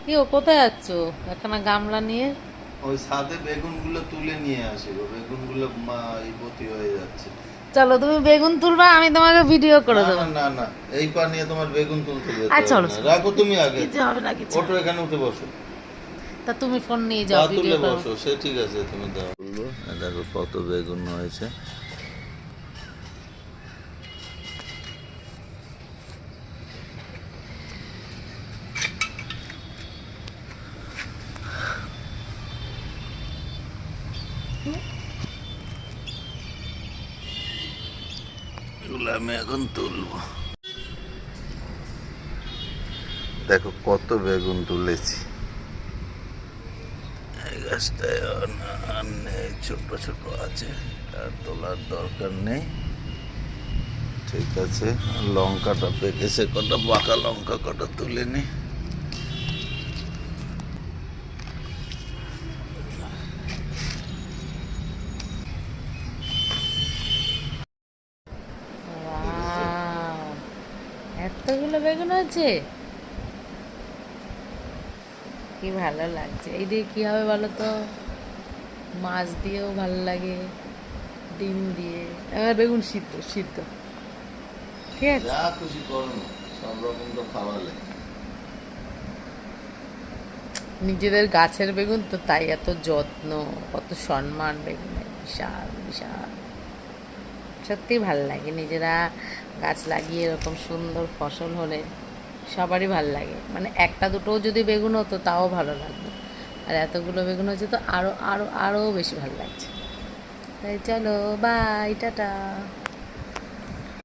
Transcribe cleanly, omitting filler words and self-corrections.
কি ও কোথায় যাচ্ছ একখানা গামলা নিয়ে? ওই ছাদে বেগুনগুলো তুলে নিয়ে আসে গো, বেগুনগুলো ভর্তি হয়ে যাচ্ছে। চলো তুমি বেগুন তুলবা, আমি তোমাকে ভিডিও করে না দেবো। না না না, এই পা নিয়ে তোমার বেগুন তুলতে যেতে আর হবে চলো না, চলো রাখো চলো। তুমি আগে। কিছু হবে না, কিছু ওটো হবে না। এখানে উঠে বসো, তা তুমি ফোন নিয়ে পা যাও, ভিডিও তুলে করো। বসো, সে ঠিক আছে, তুমি দাও বলবো। দেখো কত বেগুন হয়েছে। এগুলো আমি এখন তুলবো। দেখো কত বেগুন তুলেছি। এই গাছটায় আর নেই, ছোট ছোট আছে, আর তোলার দরকার নেই। ঠিক আছে, লঙ্কাটা পেকেছে কটা, পাকা লঙ্কা কটা তুলে নি। ওয়াও, এতগুলো বেগুন হয়েছে, কি ভালো লাগছে। এই দিয়ে কি হবে বলো তো, মাছ দিয়েও ভালো লাগে, ডিম দিয়ে, এবার বেগুন সিদ্ধ সিদ্ধ, ঠিক আছে। যা খুশি করো না, সব রকম তো খাওয়ালে। নিজেদের গাছের বেগুন তো, তাই এত যত্ন, কত সম্মান বেগুনের, বিশাল বিশাল। সত্যি ভালো লাগে নিজেরা গাছ লাগিয়ে এরকম সুন্দর ফসল হলে সবারই ভালো লাগে। মানে একটা দুটোও যদি বেগুন হতো তাও ভালো লাগতো, আর এতগুলো বেগুন হচ্ছে তো আরও আরও আরও বেশি ভালো লাগছে। তাই চলো, বাই, টাটা।